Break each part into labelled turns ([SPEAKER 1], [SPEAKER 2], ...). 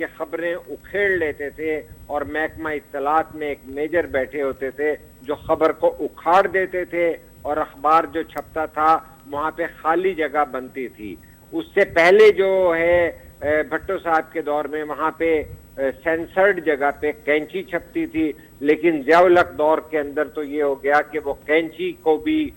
[SPEAKER 1] کہ خبریں اکھیڑ لیتے تھے اور محکمہ اطلاعات میں ایک میجر بیٹھے ہوتے تھے جو خبر کو اکھاڑ دیتے تھے اور اخبار جو چھپتا تھا وہاں پہ خالی جگہ بنتی تھی. اس سے پہلے جو ہے بھٹو صاحب کے دور میں وہاں پہ سینسرڈ جگہ پہ کینچی چھپتی تھی, لیکن ضیاء الحق دور کے اندر تو یہ ہو گیا کہ وہ کینچی کو بھی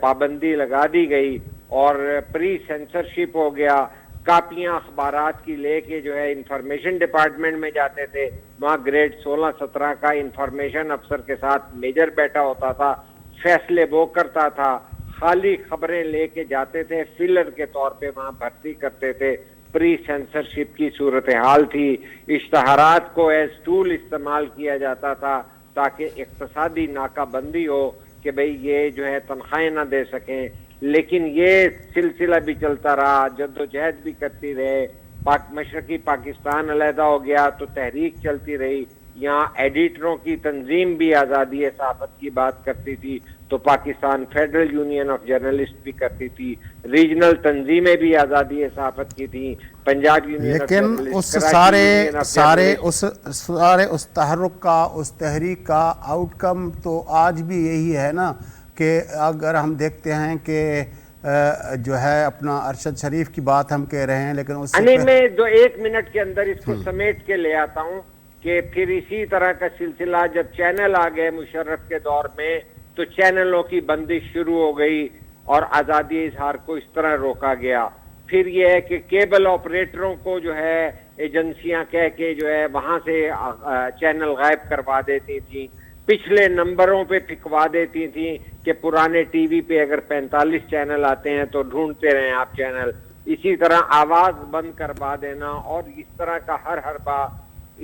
[SPEAKER 1] پابندی لگا دی گئی اور پری سینسرشپ ہو گیا. کاپیاں اخبارات کی لے کے جو ہے انفارمیشن ڈپارٹمنٹ میں جاتے تھے, وہاں گریڈ 16-17 کا انفارمیشن افسر کے ساتھ میجر بیٹھا ہوتا تھا, فیصلے وہ کرتا تھا, خالی خبریں لے کے جاتے تھے, فلر کے طور پہ وہاں بھرتی کرتے تھے. پری سینسرشپ کی صورتحال تھی. اشتہارات کو ایز ٹول استعمال کیا جاتا تھا تاکہ اقتصادی ناکہ بندی ہو کہ بھئی یہ جو ہے تنخواہیں نہ دے سکیں, لیکن یہ سلسلہ بھی چلتا رہا, جدوجہد بھی کرتی رہے. مشرقی پاکستان علیحدہ ہو گیا تو تحریک چلتی رہی. یہاں ایڈیٹروں کی تنظیم بھی آزادی صحافت کی بات کرتی تھی تو Pakistan federal union of journalist بھی کرتی تھی, ریجنل تنظیمیں بھی آزادی صحافت کی تھیں, پنجاب یونین آف
[SPEAKER 2] لیکن
[SPEAKER 1] جرنلسٹ,
[SPEAKER 2] اس سارے اس تحرک کا, اس تحریک کا آؤٹ کم تو آج بھی یہی ہے نا کہ اگر ہم دیکھتے ہیں کہ جو ہے اپنا ارشد شریف کی بات ہم کہہ رہے ہیں, لیکن اس سے
[SPEAKER 1] میں 1 منٹ کے اندر اس کو سمیٹ کے لے آتا ہوں کہ پھر اسی طرح کا سلسلہ جب چینل آ گئے مشرف کے دور میں تو چینلوں کی بندش شروع ہو گئی اور آزادی اظہار کو اس طرح روکا گیا. پھر یہ ہے کہ کیبل آپریٹروں کو جو ہے ایجنسیاں کہہ کے جو ہے وہاں سے چینل غائب کروا دیتی تھیں, پچھلے نمبروں پہ پھکوا دیتی تھیں کہ پرانے ٹی وی پہ اگر 45 چینل آتے ہیں تو ڈھونڈتے رہیں آپ چینل. اسی طرح آواز بند کروا دینا اور اس طرح کا ہر بار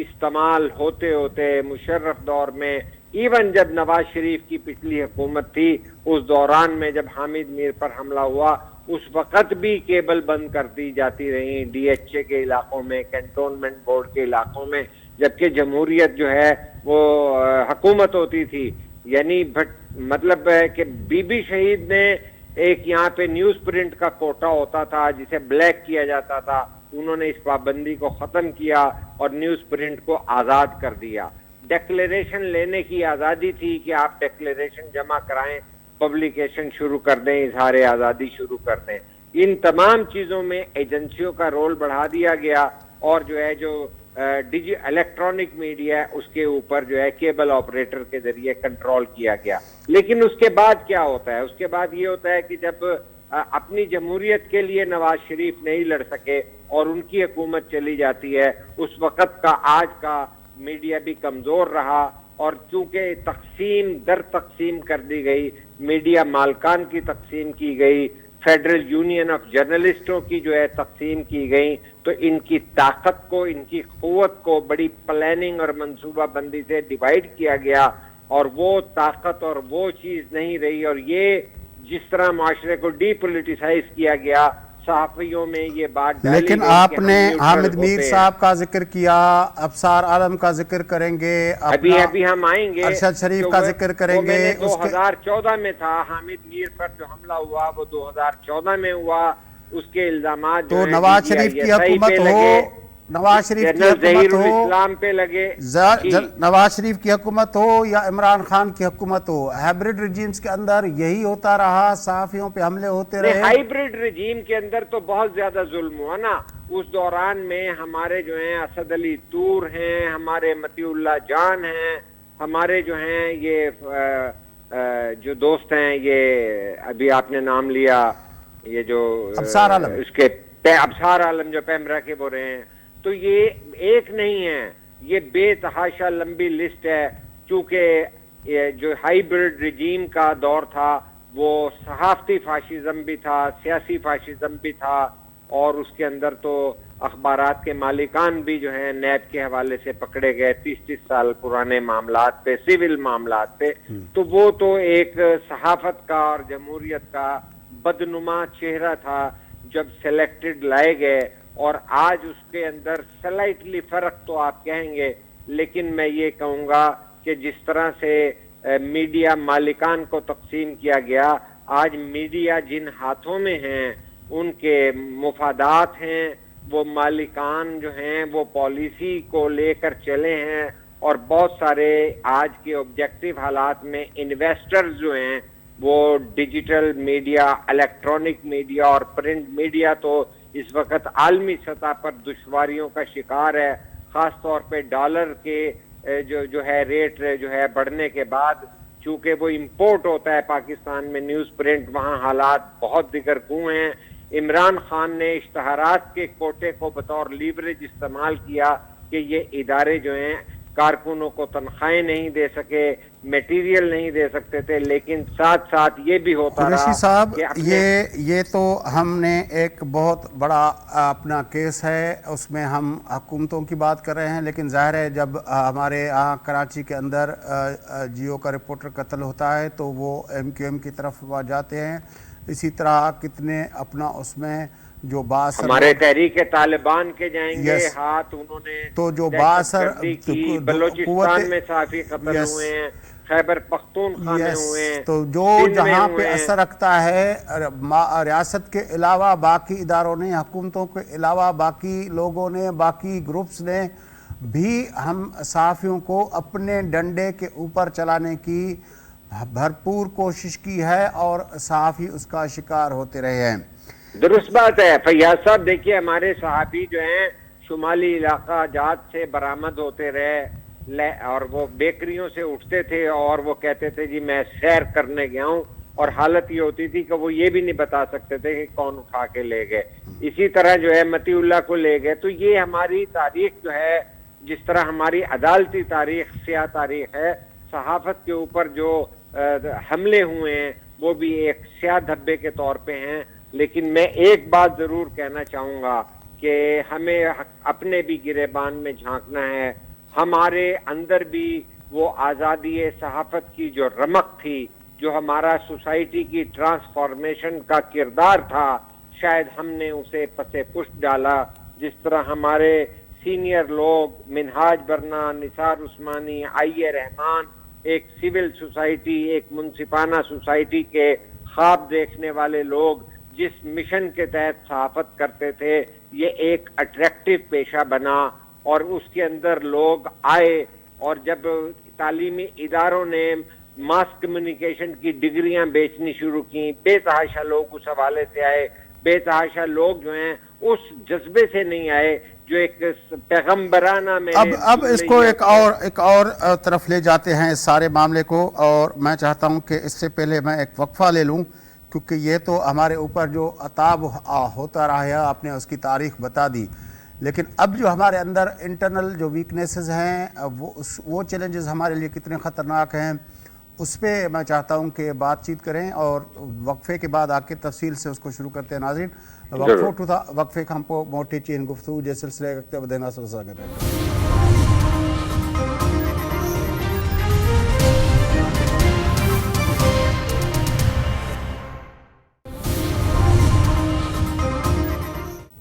[SPEAKER 1] استعمال ہوتے ہوتے مشرف دور میں, ایون جب نواز شریف کی پچھلی حکومت تھی اس دوران میں جب حامد میر پر حملہ ہوا اس وقت بھی کیبل بند کر دی جاتی رہی ڈی ایچ اے کے علاقوں میں, کنٹونمنٹ بورڈ کے علاقوں میں, جبکہ جمہوریت جو ہے وہ حکومت ہوتی تھی. یعنی مطلب ہے کہ بی بی شہید نے ایک یہاں پہ نیوز پرنٹ کا کوٹا ہوتا تھا جسے بلیک کیا جاتا تھا, انہوں نے اس پابندی کو ختم کیا اور نیوز پرنٹ کو آزاد کر دیا. ڈیکلیریشن لینے کی آزادی تھی کہ آپ ڈیکلیریشن جمع کرائیں, پبلیکیشن شروع کر دیں, اظہار آزادی شروع کر دیں. ان تمام چیزوں میں ایجنسیوں کا رول بڑھا دیا گیا اور جو ہے جو الیکٹرانک میڈیا ہے اس کے اوپر جو ہے کیبل آپریٹر کے ذریعے کنٹرول کیا گیا. لیکن اس کے بعد کیا ہوتا ہے؟ اس کے بعد یہ ہوتا ہے کہ جب اپنی جمہوریت کے لیے نواز شریف نہیں لڑ سکے اور ان کی حکومت چلی جاتی ہے, اس وقت کا آج کا میڈیا بھی کمزور رہا اور چونکہ تقسیم در تقسیم کر دی گئی, میڈیا مالکان کی تقسیم کی گئی, فیڈرل یونین آف جرنلسٹوں کی جو ہے تقسیم کی گئی, تو ان کی طاقت کو, ان کی قوت کو بڑی پلاننگ اور منصوبہ بندی سے ڈیوائیڈ کیا گیا اور وہ طاقت اور وہ چیز نہیں رہی. اور یہ جس طرح معاشرے کو ڈی پولیٹیسائز کیا گیا, صحافیوں میں یہ بات ڈالی
[SPEAKER 2] لیکن
[SPEAKER 1] گئی.
[SPEAKER 2] آپ نے حامد میر صاحب کا ذکر کیا, ابصار عالم کا ذکر کریں گے,
[SPEAKER 1] ابھی ہم آئیں گے,
[SPEAKER 2] ارشد شریف کا ذکر کریں گے.
[SPEAKER 1] 2014 میں تھا حامد میر پر جو حملہ ہوا وہ 2014 میں ہوا. اس کے الزامات
[SPEAKER 2] تو نواز شریف کی حکومت ہو, نواز شریف کی حکومت ہو,
[SPEAKER 1] اسلام پہ لگے,
[SPEAKER 2] نواز شریف کی حکومت ہو یا عمران خان کی حکومت ہو, ہائبرڈ رجیمز کے اندر یہی ہوتا رہا, صحافیوں پہ حملے ہوتے رہے.
[SPEAKER 1] ہائبرڈ رجیم کے اندر تو بہت زیادہ ظلم ہوا نا. اس دوران میں ہمارے جو ہیں اسد علی طور ہیں, ہمارے مطیع اللہ جان ہیں, ہمارے جو ہیں یہ جو دوست ہیں, یہ ابھی آپ نے نام لیا, یہ جو
[SPEAKER 2] ابصار عالم,
[SPEAKER 1] اس کے ابصار عالم جو پیمرا کے بول رہے ہیں, تو یہ ایک نہیں ہے, یہ بے تحاشا لمبی لسٹ ہے. چونکہ جو ہائبرڈ رجیم کا دور تھا وہ صحافتی فاشزم بھی تھا, سیاسی فاشزم بھی تھا, اور اس کے اندر تو اخبارات کے مالکان بھی جو ہیں نیب کے حوالے سے پکڑے گئے 30 سال پرانے معاملات پہ, سول معاملات پہ. تو وہ تو ایک صحافت کا اور جمہوریت کا بدنما چہرہ تھا جب سلیکٹڈ لائے گئے, اور آج اس کے اندر سلائٹلی فرق تو آپ کہیں گے, لیکن میں یہ کہوں گا کہ جس طرح سے میڈیا مالکان کو تقسیم کیا گیا, آج میڈیا جن ہاتھوں میں ہیں ان کے مفادات ہیں, وہ مالکان جو ہیں وہ پالیسی کو لے کر چلے ہیں، اور بہت سارے آج کے آبجیکٹیو حالات میں انویسٹرز جو ہیں وہ ڈیجیٹل میڈیا، الیکٹرانک میڈیا اور پرنٹ میڈیا تو اس وقت عالمی سطح پر دشواریوں کا شکار ہے، خاص طور پہ ڈالر کے جو ہے ریٹ جو ہے بڑھنے کے بعد، چونکہ وہ امپورٹ ہوتا ہے پاکستان میں نیوز پرنٹ، وہاں حالات بہت دیگر ہوئے ہیں۔ عمران خان نے اشتہارات کے کوٹے کو بطور لیوریج استعمال کیا کہ یہ ادارے جو ہیں کارکنوں کو تنخواہیں نہیں دے سکے، میٹیریل نہیں دے سکتے تھے، لیکن ساتھ ساتھ یہ بھی ہوتا رہا
[SPEAKER 2] قریشی صاحب،
[SPEAKER 1] کہ اپنے
[SPEAKER 2] یہ تو ہم نے ایک بہت بڑا اپنا کیس ہے، اس میں ہم حکومتوں کی بات کر رہے ہیں، لیکن ظاہر ہے جب ہمارے یہاں کراچی کے اندر جیو کا رپورٹر قتل ہوتا ہے تو وہ ایم کیو ایم کی طرف جاتے ہیں، اسی طرح کتنے اپنا اس میں جو باثر
[SPEAKER 1] ہمارے تحریک طالبان کے جائیں گے
[SPEAKER 2] Yes.
[SPEAKER 1] ہاتھ، انہوں نے
[SPEAKER 2] تو جو
[SPEAKER 1] دہشت
[SPEAKER 2] باثر
[SPEAKER 1] گردی کی،
[SPEAKER 2] قوت
[SPEAKER 1] بلوچستان میں صحافی قتل
[SPEAKER 2] Yes.
[SPEAKER 1] ہوئے ہیں، خیبر پختونخوا میں ہوئے ہیں،
[SPEAKER 2] تو جو
[SPEAKER 1] سندھ میں
[SPEAKER 2] جہاں پہ
[SPEAKER 1] ہوئے ہیں۔
[SPEAKER 2] اثر رکھتا ہے ریاست کے علاوہ باقی اداروں نے، حکومتوں کے علاوہ باقی لوگوں نے، باقی گروپس نے بھی ہم صحافیوں کو اپنے ڈنڈے کے اوپر چلانے کی بھرپور کوشش کی ہے اور صحافی اس کا شکار ہوتے رہے ہیں۔
[SPEAKER 1] درست بات ہے فیاض صاحب، دیکھیے ہمارے صحافی جو ہیں شمالی علاقہ جات سے برآمد ہوتے رہے، اور وہ بیکریوں سے اٹھتے تھے اور وہ کہتے تھے جی میں سیر کرنے گیا ہوں، اور حالت یہ ہوتی تھی کہ وہ یہ بھی نہیں بتا سکتے تھے کہ کون اٹھا کے لے گئے۔ اسی طرح جو ہے متی اللہ کو لے گئے۔ تو یہ ہماری تاریخ جو ہے، جس طرح ہماری عدالتی تاریخ سیاہ تاریخ ہے، صحافت کے اوپر جو حملے ہوئے ہیں وہ بھی ایک سیاہ دھبے کے طور پہ ہیں۔ لیکن میں ایک بات ضرور کہنا چاہوں گا کہ ہمیں اپنے بھی گریبان میں جھانکنا ہے، ہمارے اندر بھی وہ آزادی صحافت کی جو رمق تھی، جو ہمارا سوسائٹی کی ٹرانسفارمیشن کا کردار تھا، شاید ہم نے اسے پس پشت ڈالا۔ جس طرح ہمارے سینئر لوگ منہاج برنا، نثار عثمانی، آئی رحمان، ایک سول سوسائٹی، ایک منصفانہ سوسائٹی کے خواب دیکھنے والے لوگ جس مشن کے تحت صحافت کرتے تھے، یہ ایک اٹریکٹیو پیشہ بنا اور اس کے اندر لوگ آئے، اور جب تعلیمی اداروں نے ماس کمیونیکیشن کی ڈگریاں بیچنی شروع کی، بے تحاشا لوگ اس حوالے سے آئے۔ بے تحاشا لوگ جو ہیں اس جذبے سے نہیں آئے جو ایک پیغمبرانہ میں
[SPEAKER 2] اب اس کو ایک اور طرف لے جاتے ہیں اس سارے معاملے کو، اور میں چاہتا ہوں کہ اس سے پہلے میں ایک وقفہ لے لوں، کیونکہ یہ تو ہمارے اوپر جو عطاب ہوتا رہا ہے، آپ نے اس کی تاریخ بتا دی، لیکن اب جو ہمارے اندر انٹرنل جو ویکنیسز ہیں، وہ چیلنجز ہمارے لیے کتنے خطرناک ہیں، اس پہ میں چاہتا ہوں کہ بات چیت کریں، اور وقفے کے بعد آ کے تفصیل سے اس کو شروع کرتے ہیں۔ ناظرین، وقفے کا ہم کو موٹی چین گفتگو جے سلسلے رکھتے بدینا سلسلہ کر رہے ہیں۔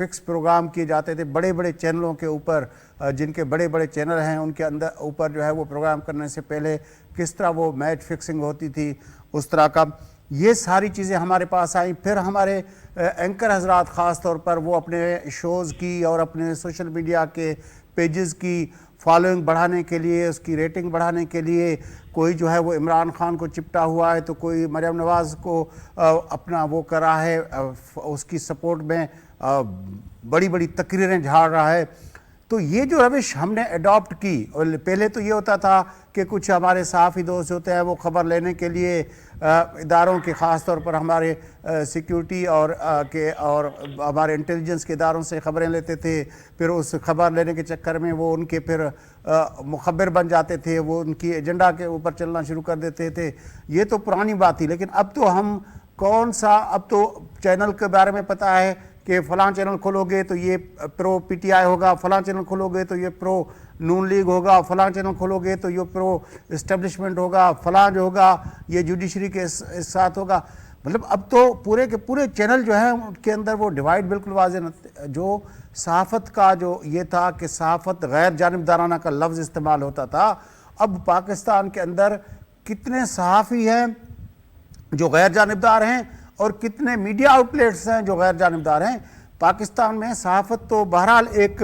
[SPEAKER 2] فکس پروگرام کیے جاتے تھے بڑے بڑے چینلوں کے اوپر، جن کے بڑے بڑے چینل ہیں ان کے اندر اوپر جو ہے وہ پروگرام کرنے سے پہلے کس طرح وہ میچ فکسنگ ہوتی تھی، اس طرح کا یہ ساری چیزیں ہمارے پاس آئیں. پھر ہمارے اینکر حضرات خاص طور پر وہ اپنے شوز کی اور اپنے سوشل میڈیا کے پیجز کی فالوئنگ بڑھانے کے لیے، اس کی ریٹنگ بڑھانے کے لیے، کوئی جو ہے وہ عمران خان کو چپٹا ہوا ہے تو کوئی مریم نواز کو اپنا وہ کر رہا ہے، اس کی سپورٹ میں بڑی بڑی تقریریں جھاڑ رہا ہے. تو یہ جو روش ہم نے اڈاپٹ کی، اور پہلے تو یہ ہوتا تھا کہ کچھ ہمارے صحافی دوست ہوتے ہیں وہ خبر لینے کے لیے اداروں کے، خاص طور پر ہمارے سیکیورٹی اور ہمارے انٹیلیجنس کے اداروں سے خبریں لیتے تھے، پھر اس خبر لینے کے چکر میں وہ ان کے پھر مخبر بن جاتے تھے، وہ ان کی ایجنڈا کے اوپر چلنا شروع کر دیتے تھے. یہ تو پرانی بات تھی. لیکن اب تو ہم اب تو چینل کے بارے میں پتہ ہے کہ فلاں چینل کھولو گے تو یہ پرو پی ٹی آئی ہوگا، فلاں چینل کھولو گے تو یہ پرو نون لیگ ہوگا، فلاں چینل کھولو گے تو یہ پرو اسٹیبلشمنٹ ہوگا، فلاں جو ہوگا یہ جوڈیشری کے ساتھ ہوگا. مطلب اب تو پورے کے پورے چینل جو ہیں ان کے اندر وہ ڈیوائیڈ بالکل واضح. جو صحافت کا جو یہ تھا کہ صحافت غیر جانبدارانہ کا لفظ استعمال ہوتا تھا، اب پاکستان کے اندر کتنے صحافی ہیں جو غیر جانبدار ہیں اور کتنے میڈیا آؤٹلیٹس ہیں جو غیر جانبدار ہیں. پاکستان میں صحافت تو بہرحال ایک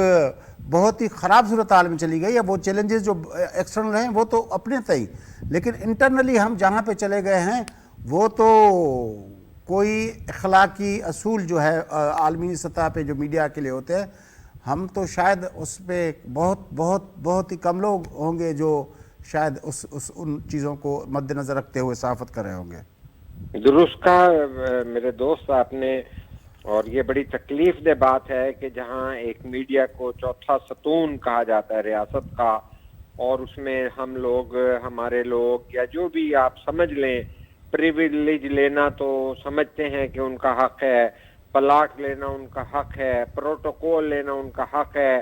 [SPEAKER 2] بہت ہی خراب صورتحال میں چلی گئی ہے. وہ چیلنجز جو ایکسٹرنل ہیں وہ تو اپنے تئیں، لیکن انٹرنلی ہم جہاں پہ چلے گئے ہیں وہ تو کوئی اخلاقی اصول جو ہے عالمی سطح پہ جو میڈیا کے لیے ہوتے ہیں، ہم تو شاید اس پہ بہت بہت بہت ہی کم لوگ ہوں گے جو شاید ان چیزوں کو مد نظر رکھتے ہوئے صحافت کر رہے ہوں گے.
[SPEAKER 1] درست کہا میرے دوست آپ نے، اور یہ بڑی تکلیف دہ بات ہے کہ جہاں ایک میڈیا کو چوتھا ستون کہا جاتا ہے ریاست کا، اور اس میں ہم لوگ، ہمارے لوگ، یا جو بھی آپ سمجھ لیں، پریویلیج لینا تو سمجھتے ہیں کہ ان کا حق ہے، پلاٹ لینا ان کا حق ہے، پروٹوکول لینا ان کا حق ہے،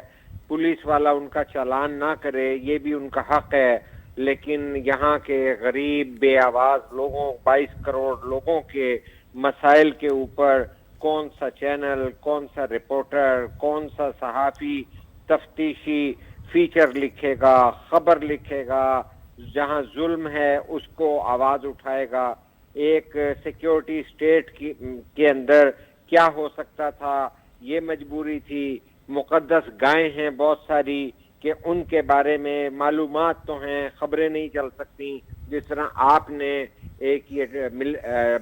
[SPEAKER 1] پولیس والا ان کا چالان نہ کرے یہ بھی ان کا حق ہے. لیکن یہاں کے غریب بے آواز لوگوں، 22 کروڑ لوگوں کے مسائل کے اوپر کون سا چینل، کون سا رپورٹر، کون سا صحافی تفتیشی فیچر لکھے گا، خبر لکھے گا، جہاں ظلم ہے اس کو آواز اٹھائے گا. ایک سیکیورٹی اسٹیٹ کے اندر کیا ہو سکتا تھا، یہ مجبوری تھی. مقدس گائیں ہیں بہت ساری کہ ان کے بارے میں معلومات تو ہیں، خبریں نہیں چل سکتی. جس طرح آپ نے ایک یہ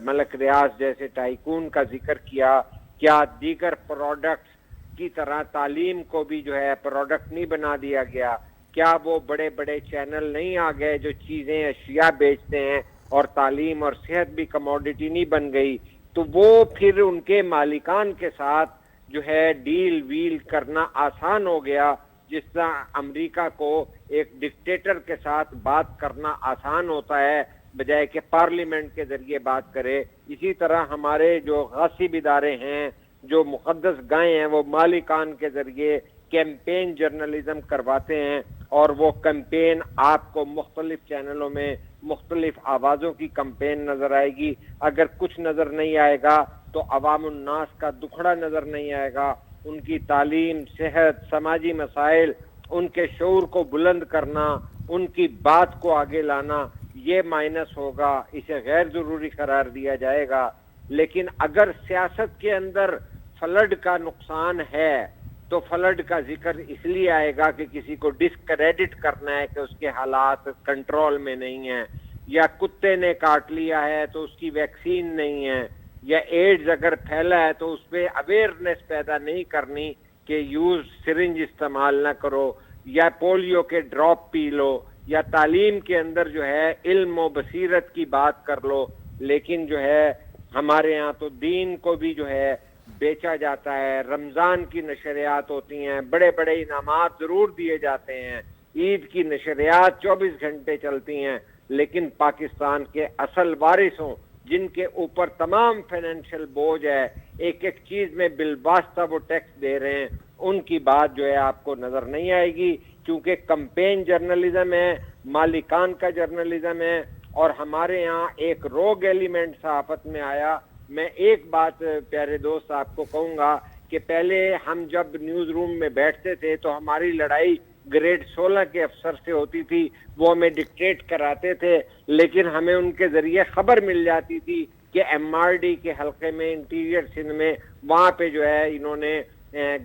[SPEAKER 1] ملک ریاض جیسے ٹائکون کا ذکر کیا، کیا دیگر پروڈکٹس کی طرح تعلیم کو بھی جو ہے پروڈکٹ نہیں بنا دیا گیا؟ کیا وہ بڑے بڑے چینل نہیں آ گئے جو چیزیں، اشیاء بیچتے ہیں، اور تعلیم اور صحت بھی کموڈٹی نہیں بن گئی؟ تو وہ پھر ان کے مالکان کے ساتھ جو ہے ڈیل ویل کرنا آسان ہو گیا. جس طرح امریکہ کو ایک ڈکٹیٹر کے ساتھ بات کرنا آسان ہوتا ہے بجائے کہ پارلیمنٹ کے ذریعے بات کرے، اسی طرح ہمارے جو غاصب ادارے ہیں، جو مقدس گائیں ہیں، وہ مالکان کے ذریعے کیمپین جرنلزم کرواتے ہیں، اور وہ کیمپین آپ کو مختلف چینلوں میں مختلف آوازوں کی کیمپین نظر آئے گی. اگر کچھ نظر نہیں آئے گا تو عوام الناس کا دکھڑا نظر نہیں آئے گا. ان کی تعلیم، صحت، سماجی مسائل، ان کے شعور کو بلند کرنا، ان کی بات کو آگے لانا، یہ مائنس ہوگا، اسے غیر ضروری قرار دیا جائے گا. لیکن اگر سیاست کے اندر فلڈ کا نقصان ہے تو فلڈ کا ذکر اس لیے آئے گا کہ کسی کو ڈسکریڈٹ کرنا ہے کہ اس کے حالات کنٹرول میں نہیں ہیں، یا کتے نے کاٹ لیا ہے تو اس کی ویکسین نہیں ہے، یا ایڈز اگر پھیلا ہے تو اس پہ اویئرنیس پیدا نہیں کرنی کہ یوز سرنج استعمال نہ کرو، یا پولیو کے ڈراپ پی لو، یا تعلیم کے اندر جو ہے علم و بصیرت کی بات کر لو. لیکن جو ہے ہمارے ہاں تو دین کو بھی جو ہے بیچا جاتا ہے. رمضان کی نشریات ہوتی ہیں، بڑے بڑے انعامات ضرور دیے جاتے ہیں، عید کی نشریات 24 گھنٹے چلتی ہیں، لیکن پاکستان کے اصل وارثوں جن کے اوپر تمام فائنینشیل بوجھ ہے، ایک ایک چیز میں بالواسطہ وہ ٹیکس دے رہے ہیں، ان کی بات جو ہے آپ کو نظر نہیں آئے گی. کیونکہ کمپین جرنلزم ہے، مالکان کا جرنلزم ہے، اور ہمارے ہاں ایک روگ ایلیمنٹ صحافت میں آیا. میں ایک بات پیارے دوست آپ کو کہوں گا کہ پہلے ہم جب نیوز روم میں بیٹھتے تھے تو ہماری لڑائی گریڈ 16 کے افسر سے ہوتی تھی, وہ ہمیں ڈکٹیٹ کراتے تھے, لیکن ہمیں ان کے ذریعے خبر مل جاتی تھی کہ ایم آر ڈی کے حلقے میں انٹیریئر سندھ میں وہاں پہ جو ہے انہوں نے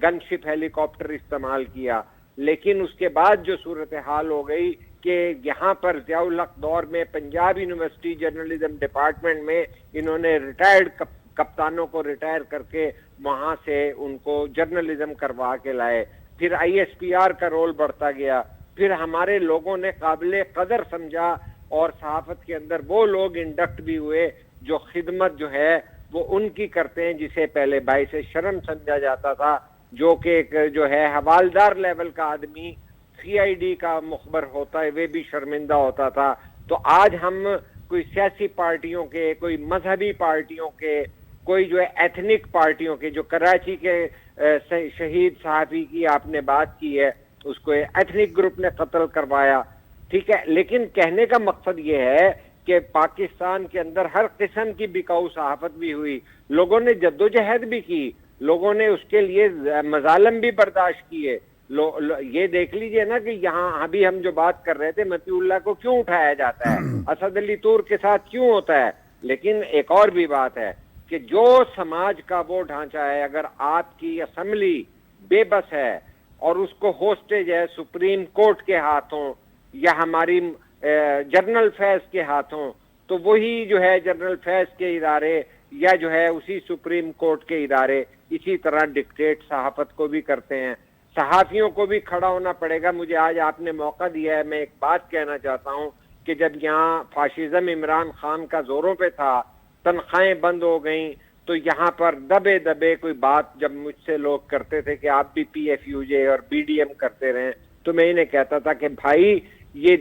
[SPEAKER 1] گن شپ ہیلی کاپٹر استعمال کیا. لیکن اس کے بعد جو صورتحال ہو گئی کہ یہاں پر ضیاء الحق دور میں پنجاب یونیورسٹی جرنلزم ڈپارٹمنٹ میں انہوں نے ریٹائرڈ کپتانوں کو ریٹائر کر کے وہاں سے ان کو جرنلزم کروا کے لائے. پھر آئی ایس پی آر کا رول بڑھتا گیا, پھر ہمارے لوگوں نے قابل قدر سمجھا اور صحافت کے اندر وہ لوگ انڈکٹ بھی ہوئے جو خدمت جو ہے وہ ان کی کرتے ہیں جسے پہلے باعث شرم سمجھا جاتا تھا, جو کہ ایک جو ہے حوالدار لیول کا آدمی سی آئی ڈی کا مخبر ہوتا ہے وہ بھی شرمندہ ہوتا تھا. تو آج ہم کوئی سیاسی پارٹیوں کے, کوئی مذہبی پارٹیوں کے, کوئی جو ہے ایتھنک پارٹیوں کے, جو کراچی کے شہید صحافی کی آپ نے بات کی ہے اس کو ایتھنک گروپ نے قتل کروایا, ٹھیک ہے, لیکن کہنے کا مقصد یہ ہے کہ پاکستان کے اندر ہر قسم کی بکاؤ صحافت بھی ہوئی, لوگوں نے جدوجہد بھی کی, لوگوں نے اس کے لیے مظالم بھی برداشت کیے. یہ دیکھ لیجئے نا کہ یہاں ابھی ہم جو بات کر رہے تھے متی اللہ کو کیوں اٹھایا جاتا ہے, اسد علی طور کے ساتھ کیوں ہوتا ہے, لیکن ایک اور بھی بات ہے کہ جو سماج کا وہ ڈھانچہ ہے, اگر آپ کی اسمبلی بے بس ہے اور اس کو ہوسٹیج ہے سپریم کورٹ کے ہاتھوں یا ہماری جنرل فیض کے ہاتھوں, تو وہی جو ہے جنرل فیض کے ادارے یا جو ہے اسی سپریم کورٹ کے ادارے اسی طرح ڈکٹیٹ صحافت کو بھی کرتے ہیں. صحافیوں کو بھی کھڑا ہونا پڑے گا. مجھے آج آپ نے موقع دیا ہے, میں ایک بات کہنا چاہتا ہوں کہ جب یہاں فاشزم عمران خان کا زوروں پہ تھا, تنخواہیں بند ہو گئیں, تو یہاں پر دبے دبے کوئی بات جب مجھ سے لوگ کرتے تھے کہ آپ بھی پی ایف یو جے اور بی ڈی ایم کرتے رہیں, تو میں انہیں کہتا تھا کہ بھائی یہ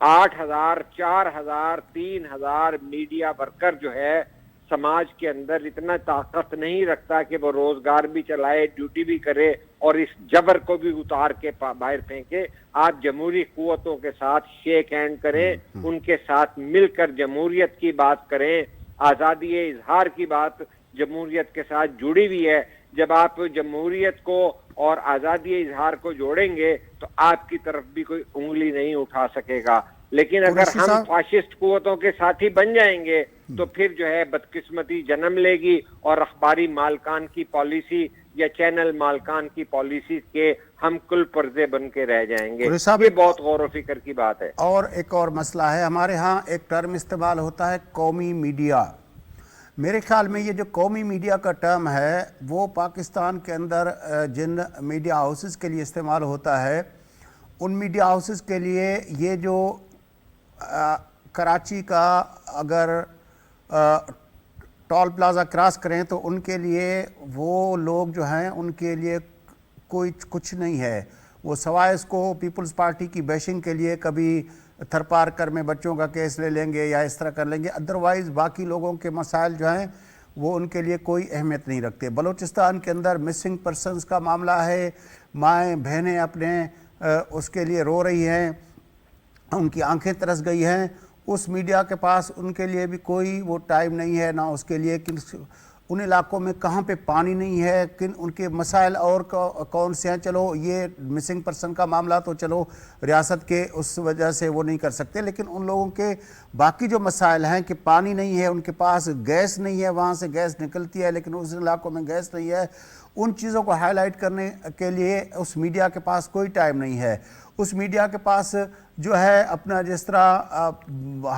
[SPEAKER 1] 8,000 4,000 3,000 میڈیا ورکر جو ہے سماج کے اندر اتنا طاقت نہیں رکھتا کہ وہ روزگار بھی چلائے, ڈیوٹی بھی کرے اور اس جبر کو بھی اتار کے باہر پھینکے. آپ جمہوری قوتوں کے ساتھ شیک ہینڈ کریں, ان کے ساتھ مل کر جمہوریت کی بات کریں. آزادی اظہار کی بات جمہوریت کے ساتھ جڑی ہوئی ہے. جب آپ جمہوریت کو اور آزادی اظہار کو جوڑیں گے تو آپ کی طرف بھی کوئی انگلی نہیں اٹھا سکے گا. لیکن اگر ہم فاشسٹ قوتوں کے ساتھی بن جائیں گے تو پھر جو ہے بدقسمتی جنم لے گی اور اخباری مالکان کی پالیسی یا چینل مالکان کی پالیسی کے ہم کل پرزے بن کے رہ جائیں گے. یہ بہت غور و فکر کی بات ہے.
[SPEAKER 2] اور ایک اور مسئلہ ہے, ہمارے ہاں ایک ٹرم استعمال ہوتا ہے قومی میڈیا. میرے خیال میں یہ جو قومی میڈیا کا ٹرم ہے وہ پاکستان کے اندر جن میڈیا ہاؤسز کے لیے استعمال ہوتا ہے, ان میڈیا ہاؤسز کے لیے یہ جو کراچی کا اگر ٹول پلازا کراس کریں تو ان کے لیے وہ لوگ جو ہیں ان کے لیے کوئی کچھ نہیں ہے. وہ سوائے اس کو پیپلز پارٹی کی بیشنگ کے لیے کبھی تھر پارکر میں بچوں کا کیس لے لیں گے یا اس طرح کر لیں گے, ادروائز باقی لوگوں کے مسائل جو ہیں وہ ان کے لیے کوئی اہمیت نہیں رکھتے. بلوچستان کے اندر مسنگ پرسنز کا معاملہ ہے, مائیں بہنیں اپنے اس کے لیے رو رہی ہیں, ان کی آنکھیں ترس گئی ہیں. اس میڈیا کے پاس ان کے لیے بھی کوئی وہ ٹائم نہیں ہے, نہ اس کے لیے کہ ان علاقوں میں کہاں پہ پانی نہیں ہے, کن ان کے مسائل اور کون سے ہیں. چلو یہ مسنگ پرسن کا معاملہ تو چلو ریاست کے اس وجہ سے وہ نہیں کر سکتے, لیکن ان لوگوں کے باقی جو مسائل ہیں کہ پانی نہیں ہے, ان کے پاس گیس نہیں ہے, وہاں سے گیس نکلتی ہے لیکن اس علاقوں میں گیس نہیں ہے, ان چیزوں کو ہائی لائٹ کرنے کے لیے اس میڈیا کے پاس کوئی ٹائم نہیں ہے. اس میڈیا کے پاس جو ہے اپنا جس طرح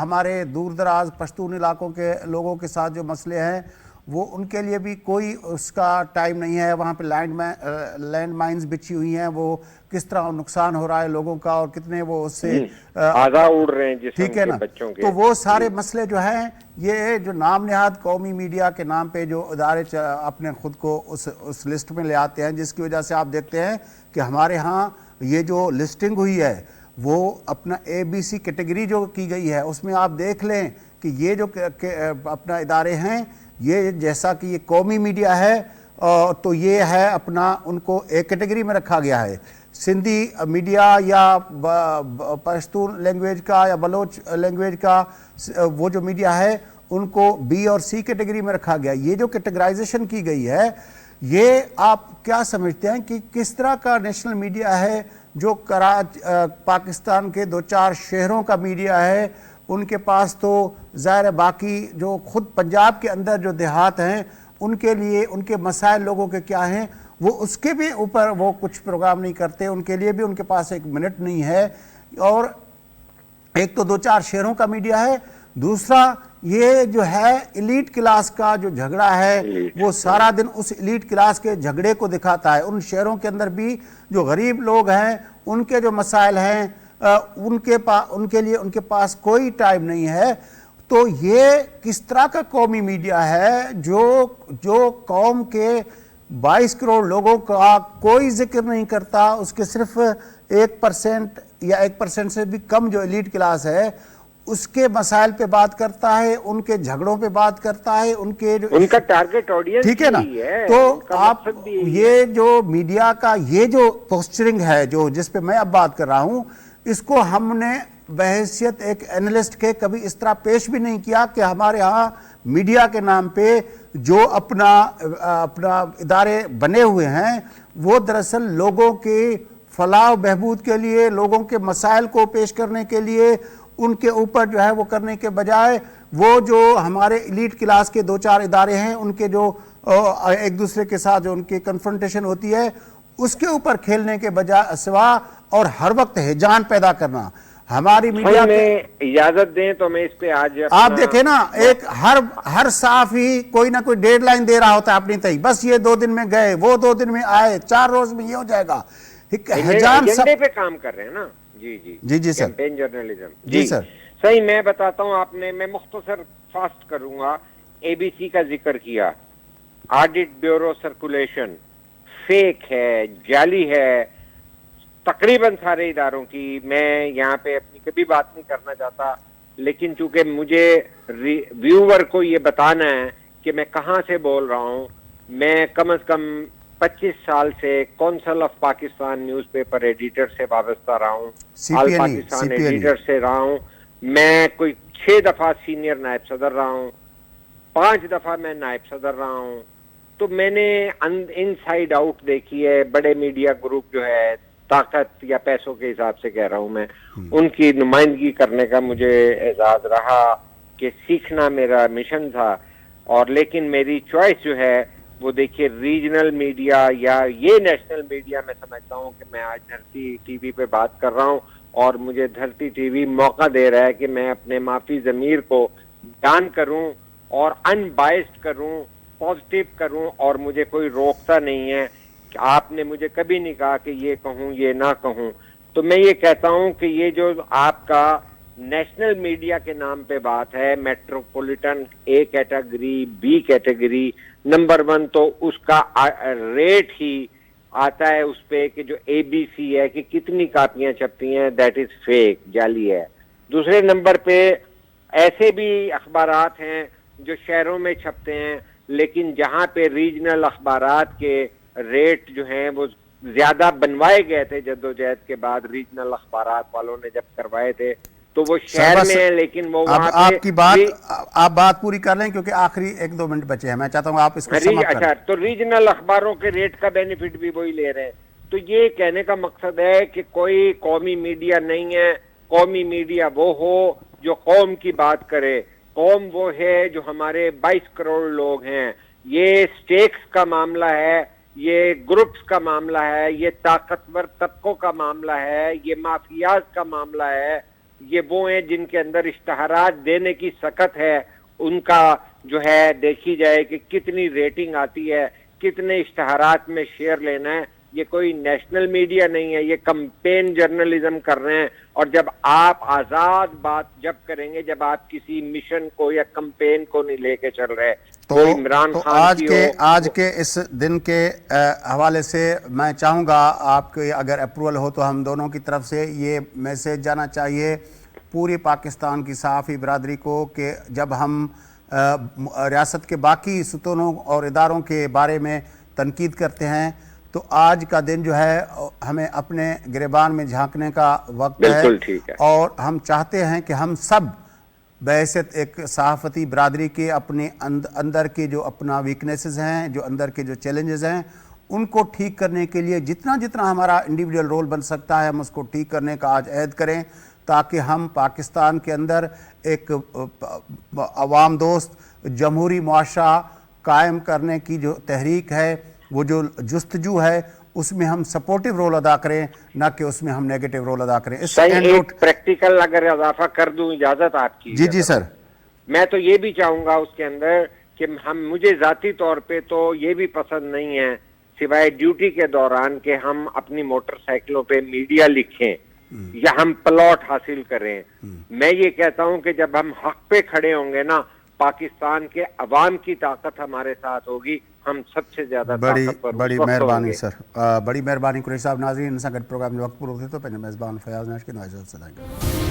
[SPEAKER 2] ہمارے دور دراز پشتون علاقوں کے لوگوں کے ساتھ جو مسئلے ہیں وہ ان کے لیے بھی کوئی اس کا ٹائم نہیں ہے. وہاں پہ لینڈ مائنز بچھی ہوئی ہیں, وہ کس طرح نقصان ہو رہا ہے لوگوں کا اور کتنے وہ اس سے
[SPEAKER 1] آدھا اڑ رہے ہیں جسم کے,
[SPEAKER 2] ٹھیک ہے نا. تو وہ سارے مسئلے جو ہیں یہ جو نام نہاد قومی میڈیا کے نام پہ جو ادارے اپنے خود کو اس لسٹ میں لے آتے ہیں, جس کی وجہ سے آپ دیکھتے ہیں کہ ہمارے ہاں یہ جو لسٹنگ ہوئی ہے وہ اپنا اے بی سی کیٹیگری جو کی گئی ہے اس میں آپ دیکھ لیں کہ یہ جو اپنا ادارے ہیں یہ جیسا کہ یہ قومی میڈیا ہے تو یہ ہے اپنا ان کو ایک کیٹیگری میں رکھا گیا ہے. سندھی میڈیا یا پشتون لینگویج کا یا بلوچ لینگویج کا وہ جو میڈیا ہے ان کو بی اور سی کیٹیگری میں رکھا گیا. یہ جو کیٹیگرائزیشن کی گئی ہے یہ آپ کیا سمجھتے ہیں کہ کس طرح کا نیشنل میڈیا ہے جو پاکستان کے 2-4 شہروں کا میڈیا ہے؟ ان کے پاس تو ظاہر باقی جو خود پنجاب کے اندر جو دیہات ہیں ان کے لیے ان کے مسائل لوگوں کے کیا ہیں، وہ اس کے بھی اوپر وہ کچھ پروگرام نہیں کرتے، ان کے لیے بھی ان کے پاس 1 منٹ نہیں ہے۔ اور ایک تو 2-4 شہروں کا میڈیا ہے، دوسرا یہ جو ہے ایلیٹ کلاس کا جو جھگڑا ہے وہ سارا دن اس ایلیٹ کلاس کے جھگڑے کو دکھاتا ہے۔ ان شہروں کے اندر بھی جو غریب لوگ ہیں ان کے جو مسائل ہیں ان کے لیے ان کے پاس کوئی ٹائم نہیں ہے۔ تو یہ کس طرح کا قومی میڈیا ہے جو قوم کے 22 کروڑ لوگوں کا کوئی ذکر نہیں کرتا، اس کے صرف 1% یا 1% سے بھی کم جو ایلیٹ کلاس ہے اس کے مسائل پہ بات کرتا ہے، ان کے جھگڑوں پہ بات کرتا ہے، ان کا
[SPEAKER 1] ٹارگٹ آڈینس
[SPEAKER 2] ٹھیک ہے نا؟ تو آپ یہ جو میڈیا کا یہ جو پوسچرنگ ہے جس پہ میں اب بات کر رہا ہوں، اس کو ہم نے بحیثیت ایک اینالسٹ کے کبھی اس طرح پیش بھی نہیں کیا کہ ہمارے ہاں میڈیا کے نام پہ جو اپنا ادارے بنے ہوئے ہیں وہ دراصل لوگوں کی فلاح و بہبود کے لیے، لوگوں کے مسائل کو پیش کرنے کے لیے، ان کے اوپر جو ہے وہ کرنے کے بجائے وہ جو ہمارے ایلیٹ کلاس کے 2-4 ادارے ہیں ان کے جو ایک دوسرے کے ساتھ جو ان کی کنفرنٹیشن ہوتی ہے اس کے اوپر کھیلنے کے بجائے سوا اور ہر وقت ہیجان پیدا کرنا ہماری میڈیا
[SPEAKER 1] میں اجازت دیں تو میں اس پہ آج
[SPEAKER 2] آپ دیکھیں نا، ایک ہر صحافی کوئی نہ کوئی ڈیڈ لائن دے رہا ہوتا ہے اپنی طرح، بس یہ 2 دن میں گئے، وہ 2 دن میں آئے، 4 روز میں یہ ہو جائے گا،
[SPEAKER 1] ایجنڈے پہ کام کر رہے ہیں نا۔
[SPEAKER 2] جی سر،
[SPEAKER 1] کیمپین جرنلزم۔
[SPEAKER 2] جی سر،
[SPEAKER 1] صحیح، میں بتاتا ہوں، میں مختصر فاسٹ کروں گا۔ اے بی سی کا ذکر کیا، آڈٹ بیورو سرکولیشن فیک ہے، جعلی ہے، تقریباً سارے اداروں کی۔ میں یہاں پہ اپنی کبھی بات نہیں کرنا چاہتا، لیکن چونکہ مجھے ویور کو یہ بتانا ہے کہ میں کہاں سے بول رہا ہوں، میں کم از کم 25 سال سے council of Pakistan news paper editor سے وابستہ رہا ہوں، آل پاکستان ایڈیٹر سے رہا ہوں، میں کوئی 6 دفعہ سینئر نائب صدر رہا ہوں، 5 دفعہ میں نائب صدر رہا ہوں۔ تو میں نے ان سائڈ آؤٹ دیکھی ہے۔ بڑے میڈیا گروپ جو ہے، طاقت یا پیسوں کے حساب سے کہہ رہا ہوں میں، ان کی نمائندگی کرنے کا مجھے اعزاز رہا کہ سیکھنا میرا مشن تھا۔ اور لیکن میری چوائس جو ہے وہ دیکھیے ریجنل میڈیا یا یہ نیشنل میڈیا، میں سمجھتا ہوں کہ میں آج دھرتی ٹی وی پہ بات کر رہا ہوں اور مجھے دھرتی ٹی وی موقع دے رہا ہے کہ میں اپنے معافی ضمیر کو بیان کروں اور ان بائسڈ کروں، پازیٹیو کروں، اور مجھے کوئی روکتا نہیں ہے کہ آپ نے مجھے کبھی نہیں کہا کہ یہ کہوں یہ نہ کہوں۔ تو میں یہ کہتا ہوں کہ یہ جو آپ کا نیشنل میڈیا کے نام پہ بات ہے، metropolitan a category, be category, number 1 تو اس کا ریٹ ہی آتا ہے اس پہ کہ جو اے بی سی ہے کہ کتنی کاپیاں چھپتی ہیں، دیٹ از فیک، جعلی ہے۔ دوسرے نمبر پہ ایسے بھی اخبارات ہیں جو شہروں میں چھپتے ہیں، لیکن جہاں پہ ریجنل اخبارات کے ریٹ جو ہیں وہ زیادہ بنوائے گئے تھے جدوجہد کے بعد، ریجنل اخبارات والوں نے جب کروائے تھے تو وہ شہر میں ہیں، لیکن وہ وہاں پہ
[SPEAKER 2] آپ بات پوری کر لیں کیونکہ آخری 1-2 منٹ بچے ہیں، میں چاہتا ہوں آپ اس کو سماپت کریں۔
[SPEAKER 1] اچھا، تو ریجنل اخباروں کے ریٹ کا بینیفٹ بھی وہی لے رہے ہیں۔ تو یہ کہنے کا مقصد ہے کہ کوئی قومی میڈیا نہیں ہے، قومی میڈیا وہ ہو جو قوم کی بات کرے۔ قوم وہ ہے جو ہمارے 22 کروڑ لوگ ہیں۔ یہ سٹیکس کا معاملہ ہے، یہ گروپس کا معاملہ ہے، یہ طاقتور طبقوں کا معاملہ ہے، یہ مافیاز کا معاملہ ہے۔ یہ وہ ہیں جن کے اندر اشتہارات دینے کی سکت ہے، ان کا جو ہے دیکھی جائے کہ کتنی ریٹنگ آتی ہے، کتنے اشتہارات میں شیئر لینا ہے۔ یہ کوئی نیشنل میڈیا نہیں ہے، یہ کمپین جرنلزم کر رہے ہیں۔ اور جب آپ آزاد بات جب کریں گے، جب آپ کسی مشن کو یا کمپین کو نہیں لے کے چل رہے، تو عمران خان کی
[SPEAKER 2] آج کے اس دن کے حوالے سے میں چاہوں گا آپ کے اگر اپروول ہو تو ہم دونوں کی طرف سے یہ میسیج جانا چاہیے پوری پاکستان کی صحافی برادری کو کہ جب ہم ریاست کے باقی ستونوں اور اداروں کے بارے میں تنقید کرتے ہیں تو آج کا دن جو ہے ہمیں اپنے گریبان میں جھانکنے کا وقت ہے، اور ہم چاہتے ہیں کہ ہم سب بحیثیت ایک صحافتی برادری کے اپنے اندر کے جو اپنا ویکنیسز ہیں، جو اندر کے جو چیلنجز ہیں، ان کو ٹھیک کرنے کے لیے جتنا ہمارا انڈیویڈول رول بن سکتا ہے ہم اس کو ٹھیک کرنے کا آج عہد کریں، تاکہ ہم پاکستان کے اندر ایک عوام دوست جمہوری معاشرہ قائم کرنے کی جو تحریک ہے، وہ جو جستجو ہے، اس میں ہم سپورٹیو رول ادا کریں، نہ کہ اس میں ہم نیگیٹو رول ادا کریں۔
[SPEAKER 1] صحیح، ایک پریکٹیکل اگر اضافہ کر دوں، اجازت آپ کی؟
[SPEAKER 2] جی سر۔
[SPEAKER 1] میں تو یہ بھی چاہوں گا اس کے اندر کہ مجھے ذاتی طور پہ تو یہ بھی پسند نہیں ہے سوائے ڈیوٹی کے دوران کہ ہم اپنی موٹر سائیکلوں پہ میڈیا لکھیں یا ہم پلاٹ حاصل کریں۔ میں یہ کہتا ہوں کہ جب ہم حق پہ کھڑے ہوں گے نا، پاکستان کے عوام کی طاقت ہمارے ساتھ ہوگی، ہم سب سے زیادہ طاقتور
[SPEAKER 2] بڑی مہربانی سر، بڑی مہربانی قریشی صاحب۔ ناظرین، ان سے گڈ پروگرام وقت پر ہوتے تو پہلے میزبان فیاض ناش کے نوازت سلائیں گے۔